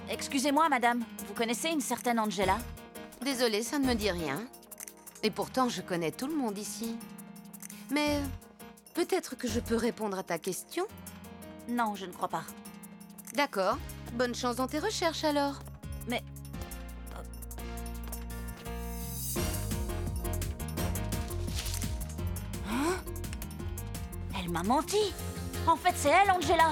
Excusez-moi, madame. Vous connaissez une certaine Angela? Désolée, ça ne me dit rien. Et pourtant, je connais tout le monde ici. Mais peut-être que je peux répondre à ta question? Non, je ne crois pas. D'accord. Bonne chance dans tes recherches, alors. Mais... Hein? Elle m'a menti. En fait, c'est elle, Angela.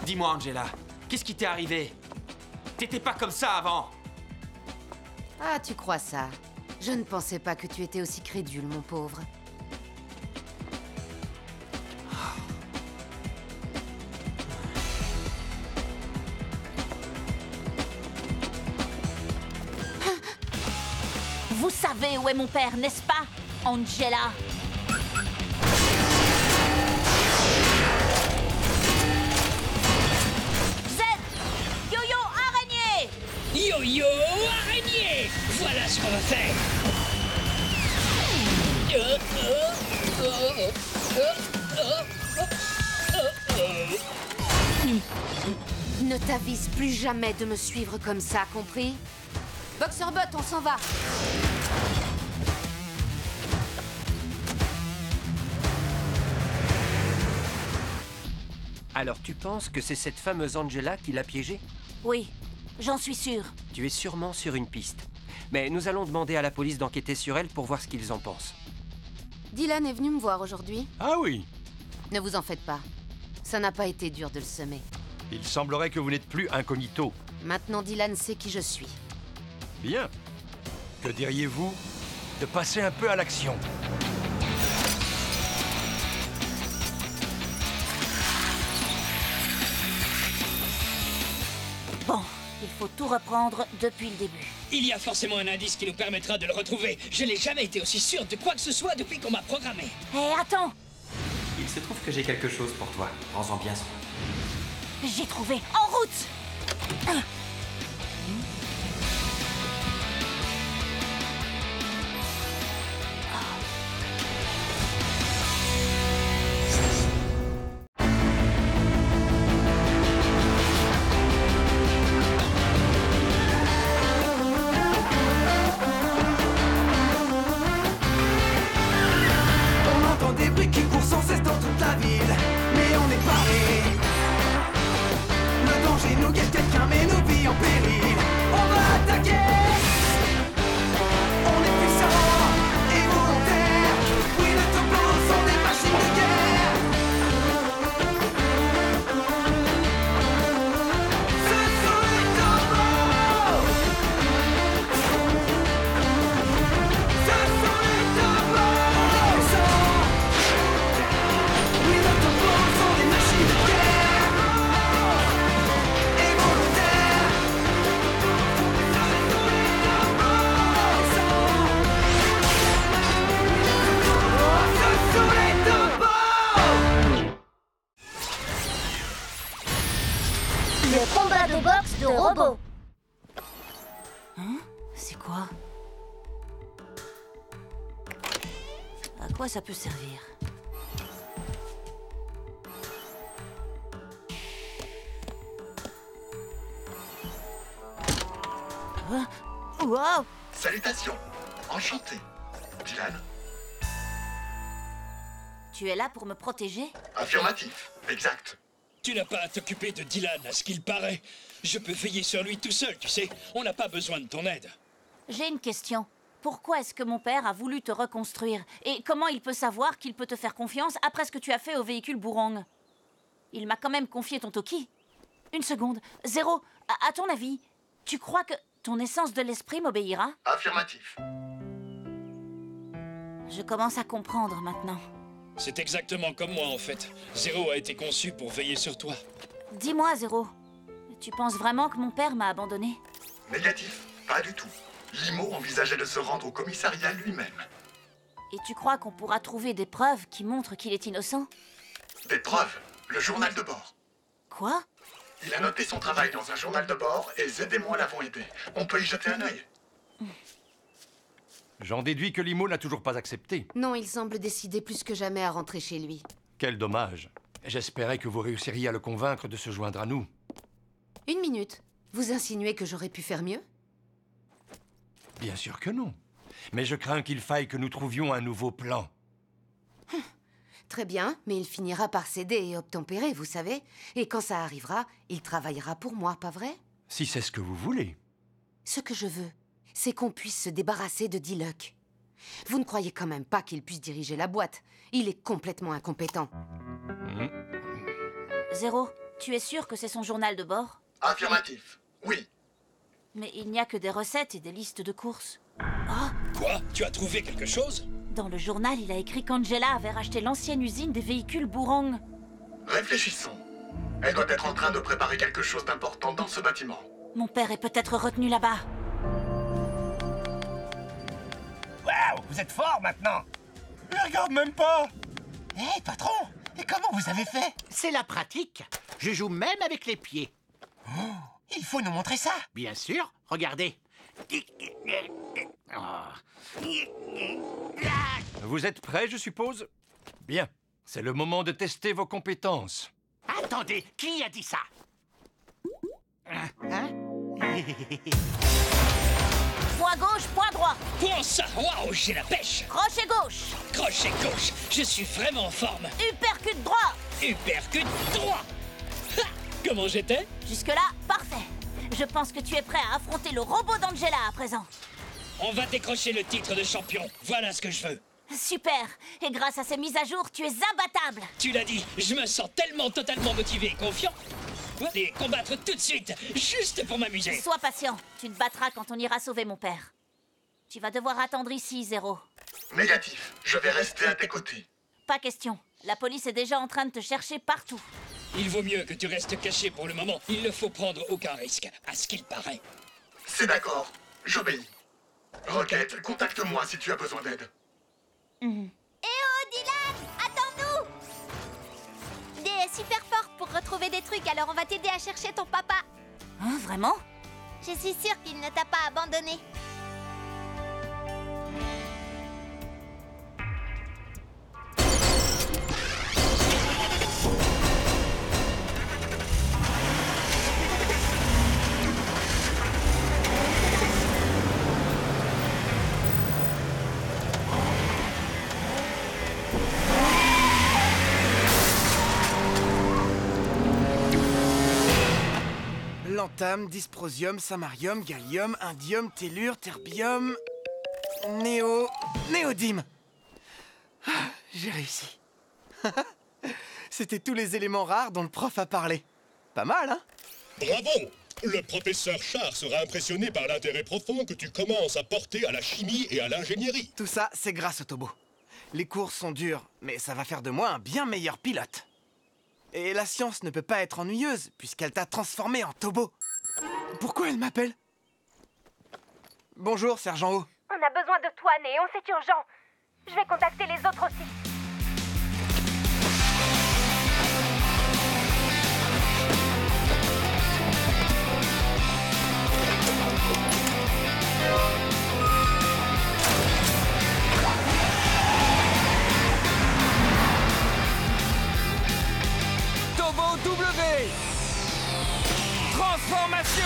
Dis-moi, Angela, qu'est-ce qui t'est arrivé? T'étais pas comme ça avant. Ah, tu crois ça? Je ne pensais pas que tu étais aussi crédule, mon pauvre. Vous savez où est mon père, n'est-ce pas, Angela? Z! Yo-yo araignée! Yo-yo araignée! Voilà ce qu'on va faire! Ne t'avise plus jamais de me suivre comme ça, compris? Boxerbot, on s'en va! Alors tu penses que c'est cette fameuse Angela qui l'a piégé? Oui, j'en suis sûre. Tu es sûrement sur une piste. Mais nous allons demander à la police d'enquêter sur elle pour voir ce qu'ils en pensent. Dylan est venu me voir aujourd'hui. Ah oui. Ne vous en faites pas. Ça n'a pas été dur de le semer. Il semblerait que vous n'êtes plus incognito. Maintenant, Dylan sait qui je suis. Bien. Que diriez-vous de passer un peu à l'action? Bon, il faut tout reprendre depuis le début. Il y a forcément un indice qui nous permettra de le retrouver. Je n'ai jamais été aussi sûr de quoi que ce soit depuis qu'on m'a programmé. Hé, attends! Il se trouve que j'ai quelque chose pour toi. Prends-en bien soin. J'ai trouvé! En route! On entend des bruits qui courent sans cesse dans toute la ville, mais on est paré. Le danger nous guette, quelqu'un met nos vies en péril. On va attaquer. On est puissants et volontaires. Oui, les topos sont des machines de guerre. Ce sont les topos. Ce sont les topos. On est puissants. Oui, les topos sont des machines de guerre. Et volontaires. Ce sont les topos. Ce sont les topos. Le combat de boxe de robots. Hein? C'est quoi? À quoi ça peut servir? Hein? Wow! Salutations. Enchanté. Dylan? Tu es là pour me protéger? Affirmatif. Exact. Tu n'as pas à t'occuper de Dylan, à ce qu'il paraît. Je peux veiller sur lui tout seul, tu sais. On n'a pas besoin de ton aide. J'ai une question. Pourquoi est-ce que mon père a voulu te reconstruire? Et comment il peut savoir qu'il peut te faire confiance après ce que tu as fait au véhicule Bourong? Il m'a quand même confié ton Toki. Une seconde. Zéro, à ton avis, tu crois que ton essence de l'esprit m'obéira? Affirmatif. Je commence à comprendre maintenant. C'est exactement comme moi, en fait. Zéro a été conçu pour veiller sur toi. Dis-moi, Zéro, tu penses vraiment que mon père m'a abandonné? Négatif. Pas du tout. Limo envisageait de se rendre au commissariat lui-même. Et tu crois qu'on pourra trouver des preuves qui montrent qu'il est innocent? Des preuves. Le journal de bord. Quoi? Il a noté son travail dans un journal de bord et Zed et moi l'avons aidé. On peut y jeter un œil. J'en déduis que Limo n'a toujours pas accepté. Non, il semble décidé plus que jamais à rentrer chez lui. Quel dommage. J'espérais que vous réussiriez à le convaincre de se joindre à nous. Une minute. Vous insinuez que j'aurais pu faire mieux? Bien sûr que non. Mais je crains qu'il faille que nous trouvions un nouveau plan. Très bien, mais il finira par céder et obtempérer, vous savez. Et quand ça arrivera, il travaillera pour moi, pas vrai? Si c'est ce que vous voulez. Ce que je veux, c'est qu'on puisse se débarrasser de Diluc. Vous ne croyez quand même pas qu'il puisse diriger la boîte. Il est complètement incompétent. Zéro, tu es sûr que c'est son journal de bord? Affirmatif. Oui. Mais il n'y a que des recettes et des listes de courses. Quoi? Tu as trouvé quelque chose? Dans le journal, il a écrit qu'Angela avait racheté l'ancienne usine des véhicules Bourang. Réfléchissons. Elle doit être en train de préparer quelque chose d'important dans ce bâtiment. Mon père est peut-être retenu là-bas. Waouh, vous êtes fort maintenant. Je regarde même pas. Hé, patron, et comment vous avez fait? C'est la pratique. Je joue même avec les pieds. Oh, il faut nous montrer ça. Bien sûr, regardez. Vous êtes prêts, je suppose? Bien. C'est le moment de tester vos compétences. Attendez, qui a dit ça? Point gauche, point droit. Comment ça? Waouh, j'ai la pêche. Crochet gauche. Crochet gauche. Je suis vraiment en forme. Uppercut droit. Uppercut droit. Ha! Comment j'étais? Jusque-là, parfait. Je pense que tu es prêt à affronter le robot d'Angela à présent. On va décrocher le titre de champion. Voilà ce que je veux. Super. Et grâce à ces mises à jour, tu es imbattable. Tu l'as dit, je me sens tellement totalement motivé et confiant. Allez, combattre tout de suite, juste pour m'amuser. Sois patient. Tu te battras quand on ira sauver mon père. Tu vas devoir attendre ici, Zéro. Négatif. Je vais rester à tes côtés. Pas question. La police est déjà en train de te chercher partout. Il vaut mieux que tu restes caché pour le moment. Il ne faut prendre aucun risque, à ce qu'il paraît. C'est d'accord. J'obéis. Rocket, contacte-moi si tu as besoin d'aide. Eh oh, Dylan! Attends-nous! Dé est super fort pour retrouver des trucs, alors on va t'aider à chercher ton papa. Hein, vraiment? Je suis sûre qu'il ne t'a pas abandonné. Lantame, dysprosium, samarium, gallium, indium, tellure, terbium... néodyme. Ah, j'ai réussi. C'était tous les éléments rares dont le prof a parlé. Pas mal, hein? Bravo! Le professeur Char sera impressionné par l'intérêt profond que tu commences à porter à la chimie et à l'ingénierie. Tout ça, c'est grâce au Tobo. Les cours sont durs, mais ça va faire de moi un bien meilleur pilote. Et la science ne peut pas être ennuyeuse, puisqu'elle t'a transformé en Tobo. Pourquoi elle m'appelle? Bonjour, Sergent O. On a besoin de toi, Néon, c'est urgent. Je vais contacter les autres aussi. Tobo W! Transformation!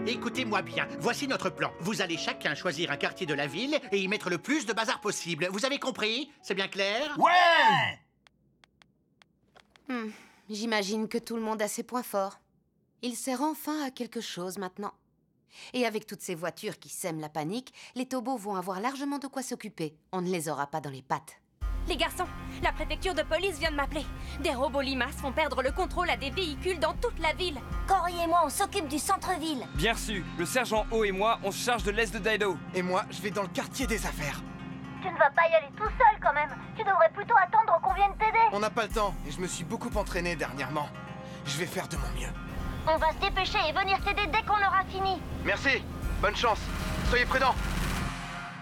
Écoutez-moi bien, voici notre plan. Vous allez chacun choisir un quartier de la ville et y mettre le plus de bazar possible. Vous avez compris? C'est bien clair? Ouais! J'imagine que tout le monde a ses points forts. Il sert enfin à quelque chose maintenant. Et avec toutes ces voitures qui sèment la panique, les Tobos vont avoir largement de quoi s'occuper. On ne les aura pas dans les pattes. Les garçons, la préfecture de police vient de m'appeler. Des robots limaces font perdre le contrôle à des véhicules dans toute la ville. Cory et moi, on s'occupe du centre-ville. Bien reçu. Le sergent O et moi, on se charge de l'est de Daido. Et moi, je vais dans le quartier des affaires. Tu ne vas pas y aller tout seul quand même. Tu devrais plutôt attendre qu'on vienne t'aider. On n'a pas le temps, et je me suis beaucoup entraîné dernièrement. Je vais faire de mon mieux. On va se dépêcher et venir t'aider dès qu'on aura fini. Merci, bonne chance. Soyez prudents.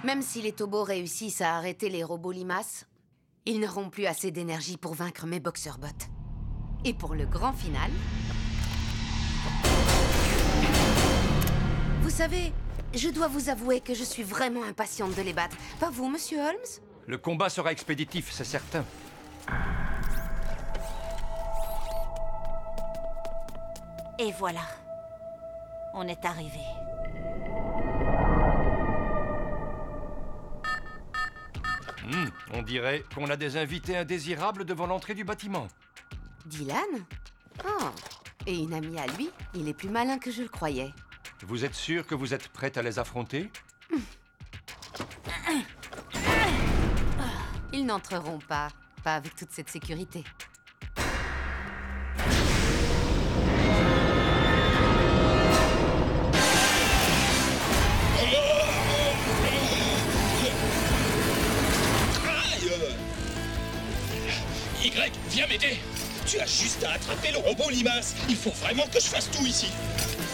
Même si les Tobos réussissent à arrêter les robots limaces, ils n'auront plus assez d'énergie pour vaincre mes boxerbots. Et pour le grand final... Vous savez, je dois vous avouer que je suis vraiment impatiente de les battre. Pas vous, monsieur Holmes? Le combat sera expéditif, c'est certain. Et voilà. On est arrivé. On dirait qu'on a des invités indésirables devant l'entrée du bâtiment. Dylan? Oh, et une amie à lui, il est plus malin que je le croyais. Vous êtes sûr que vous êtes prête à les affronter? Ils n'entreront pas avec toute cette sécurité. Y, viens m'aider. Tu as juste à attraper le robot limace. Il faut vraiment que je fasse tout ici.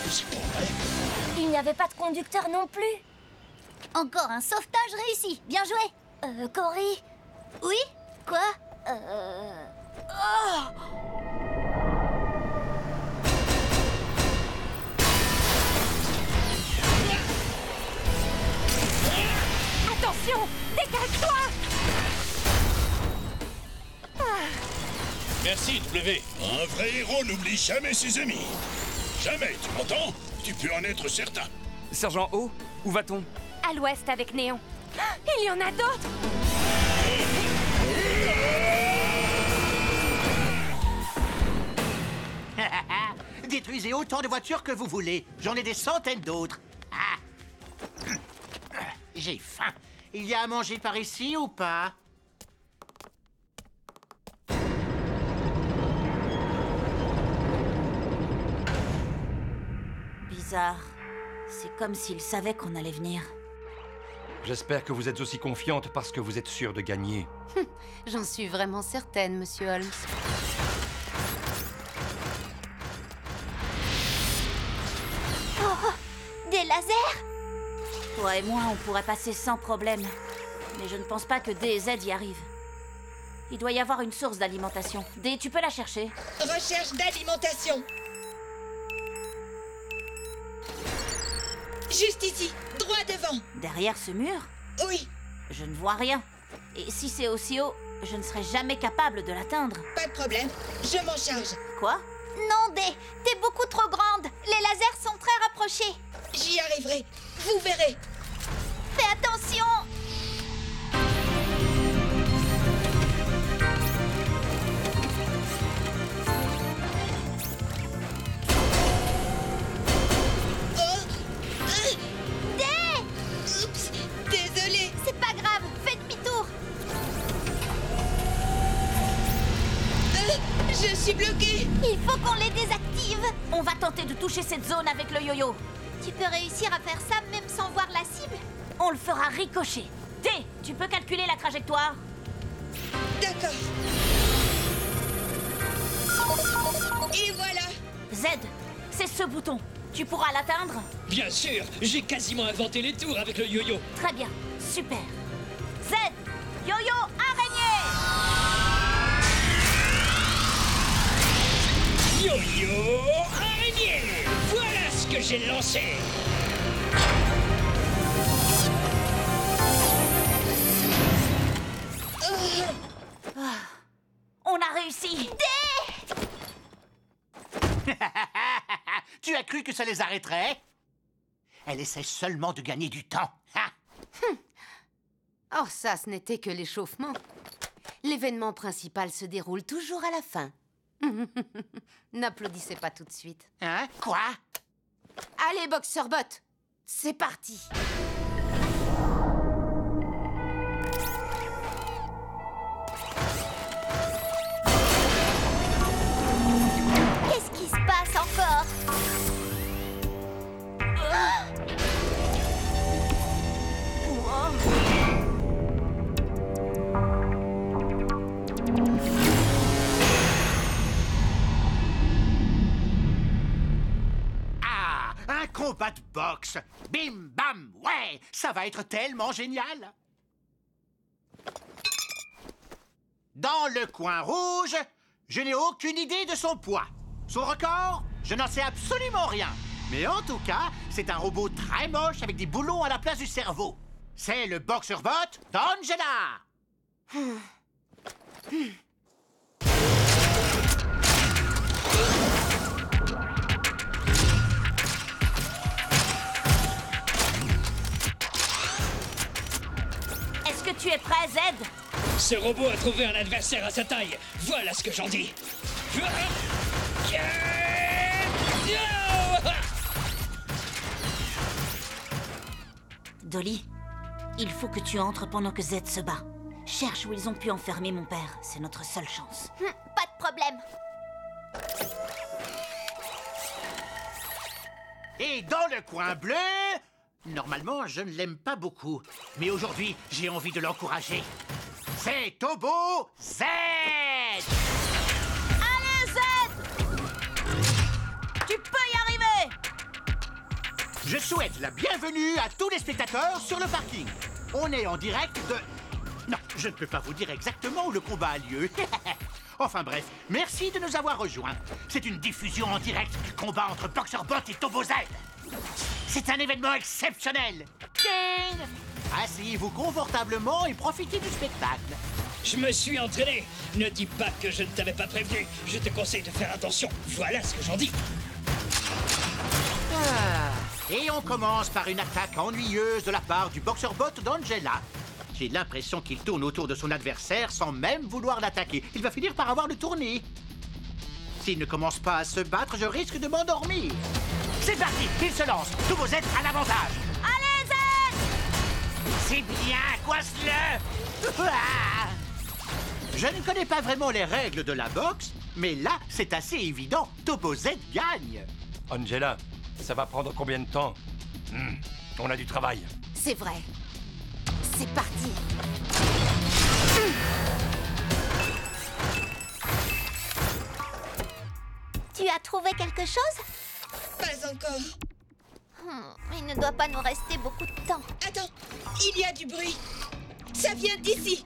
C'est pas vrai. Il n'y avait pas de conducteur non plus. Encore un sauvetage réussi. Bien joué. Cory? Oui? Quoi? Oh! Attention! Décale-toi! Merci, W. Un vrai héros n'oublie jamais ses amis. Jamais, tu m'entends? Tu peux en être certain. Sergent O, où va-t-on? À l'ouest avec Néon. Il y en a d'autres! Détruisez autant de voitures que vous voulez. J'en ai des centaines d'autres. Ah. J'ai faim. Il y a à manger par ici ou pas? Bizarre. C'est comme s'il savait qu'on allait venir. J'espère que vous êtes aussi confiante parce que vous êtes sûre de gagner. J'en suis vraiment certaine, monsieur Holmes. Oh, des lasers? Toi et moi, on pourrait passer sans problème. Mais je ne pense pas que D et Z y arrivent. Il doit y avoir une source d'alimentation. D, tu peux la chercher? Recherche d'alimentation. Juste ici, droit devant. Derrière ce mur? Oui. Je ne vois rien. Et si c'est aussi haut, je ne serai jamais capable de l'atteindre. Pas de problème, je m'en charge. Quoi? Non, D, t'es beaucoup trop grande. Les lasers sont très rapprochés. J'y arriverai, vous verrez. Fais attention. Désolée. C'est pas grave, fais demi-tour. Je suis bloquée. Il faut qu'on les désactive. On va tenter de toucher cette zone avec le yo-yo. Tu peux réussir à faire ça même sans voir la cible? On le fera ricocher. D, tu peux calculer la trajectoire? D'accord. Et voilà. Z, c'est ce bouton. Tu pourras l'atteindre? Bien sûr, j'ai quasiment inventé les tours avec le yo-yo. Très bien, super. Z, yo-yo araignée! Yo-yo araignée! Voilà ce que j'ai lancé! On a réussi! Tu as cru que ça les arrêterait? Elle essaie seulement de gagner du temps. Hein? Oh, ça, ce n'était que l'échauffement. L'événement principal se déroule toujours à la fin. N'applaudissez pas tout de suite. Hein? Quoi? Allez, Boxerbot, c'est parti. Qu'est-ce qui se passe encore? Ah, un combat de boxe. Bim, bam, ouais, ça va être tellement génial. Dans le coin rouge, je n'ai aucune idée de son poids. Son record, je n'en sais absolument rien. Mais en tout cas, c'est un robot très moche avec des boulons à la place du cerveau. C'est le Boxerbot d'Angela. Est-ce que tu es prêt, Z? Ce robot a trouvé un adversaire à sa taille. Voilà ce que j'en dis. Dolly, il faut que tu entres pendant que Z se bat. Cherche où ils ont pu enfermer mon père. C'est notre seule chance. Pas de problème. Et dans le coin bleu, normalement, je ne l'aime pas beaucoup. Mais aujourd'hui, j'ai envie de l'encourager. C'est Tobo Z! Allez, Z! Tu peux y arriver! Je souhaite la bienvenue à tous les spectateurs sur le parking. On est en direct de... Non, je ne peux pas vous dire exactement où le combat a lieu. Enfin bref, merci de nous avoir rejoints. C'est une diffusion en direct du combat entre Boxerbot et Tobo Z. C'est un événement exceptionnel. Ding! Asseyez-vous confortablement et profitez du spectacle. Je me suis entraîné. Ne dis pas que je ne t'avais pas prévenu. Je te conseille de faire attention. Voilà ce que j'en dis. Et on commence par une attaque ennuyeuse de la part du Boxerbot d'Angela. J'ai l'impression qu'il tourne autour de son adversaire sans même vouloir l'attaquer. Il va finir par avoir le tournis. S'il ne commence pas à se battre, je risque de m'endormir. C'est parti, il se lance. Tobo Z à l'avantage. Allez, Z! C'est bien, coince-le. Je ne connais pas vraiment les règles de la boxe, mais là, c'est assez évident. Tobo Z gagne. Angela, ça va prendre combien de temps? On a du travail. C'est vrai. C'est parti. Tu as trouvé quelque chose? Pas encore. Il ne doit pas nous rester beaucoup de temps. Attends, il y a du bruit. Ça vient d'ici.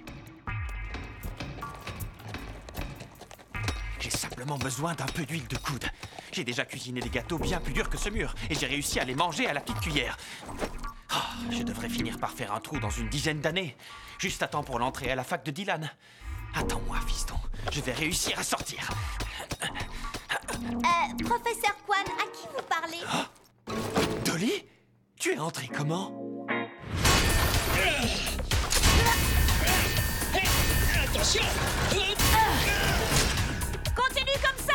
J'ai simplement besoin d'un peu d'huile de coude. J'ai déjà cuisiné des gâteaux bien plus durs que ce mur, et j'ai réussi à les manger à la petite cuillère. Oh, je devrais finir par faire un trou dans une dizaine d'années. Juste à temps pour l'entrée à la fac de Dylan. Attends-moi, fiston. Je vais réussir à sortir. Professeur Quan, à qui vous parlez? Dolly? Tu es entrée comment? Attention! Continue comme ça!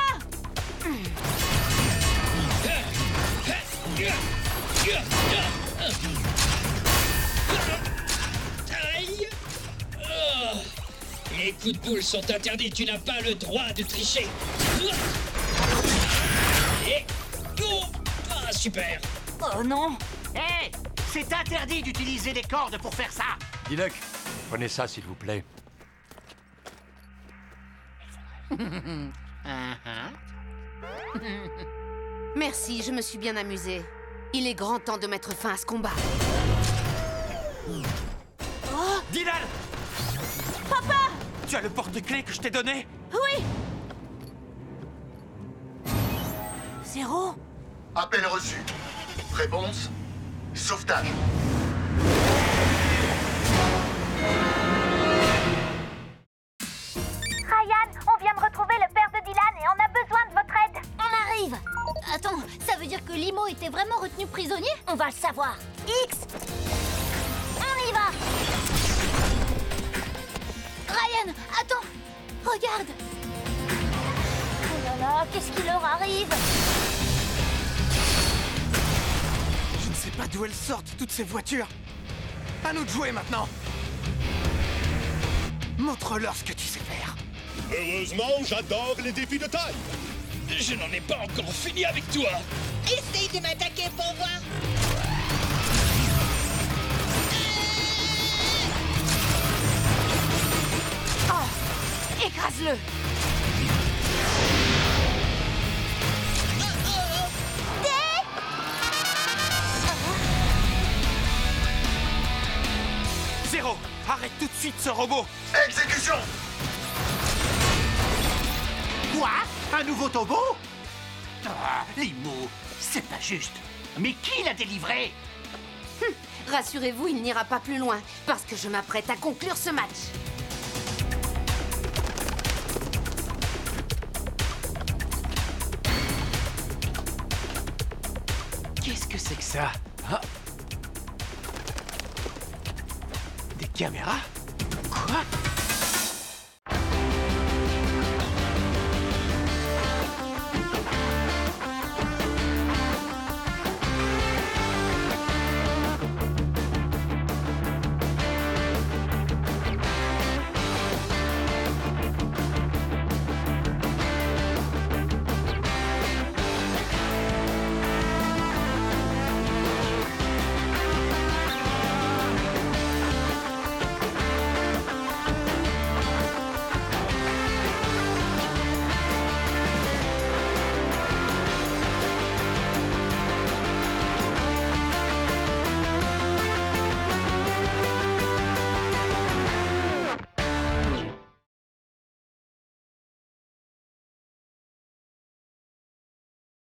Aïe! Oh. Les coups de boule sont interdits, tu n'as pas le droit de tricher. Et... Oh. Ah, super! Oh non! Hé! C'est interdit d'utiliser les cordes pour faire ça. Diluc, prenez ça, s'il vous plaît. Merci, je me suis bien amusée. Il est grand temps de mettre fin à ce combat. Oh! Dylan! Papa! Tu as le porte-clés que je t'ai donné? Oui! Zéro? Appel reçu. Réponse, sauvetage. Ryan, on vient de retrouver le père de Dylan et on a besoin de votre aide. On arrive. Attends, ça veut dire que Limo était vraiment retenu prisonnier? On va le savoir. X, on y va. Ryan, attends. Regarde. Oh là là, qu'est-ce qui leur arrive? Je ne sais pas d'où elles sortent, toutes ces voitures. À nous de jouer maintenant. Montre-leur ce que tu sais faire. Heureusement, j'adore les défis de taille. Je n'en ai pas encore fini avec toi. Essaye de m'attaquer pour voir. Oh, écrase-le. Zéro, arrête tout de suite ce robot. Exécution! Quoi? Un nouveau Tobo? Ah, Limo, c'est pas juste. Mais qui l'a délivré? Rassurez-vous, il n'ira pas plus loin, parce que je m'apprête à conclure ce match. Qu'est-ce que c'est que ça? Ah. Des caméras? Quoi?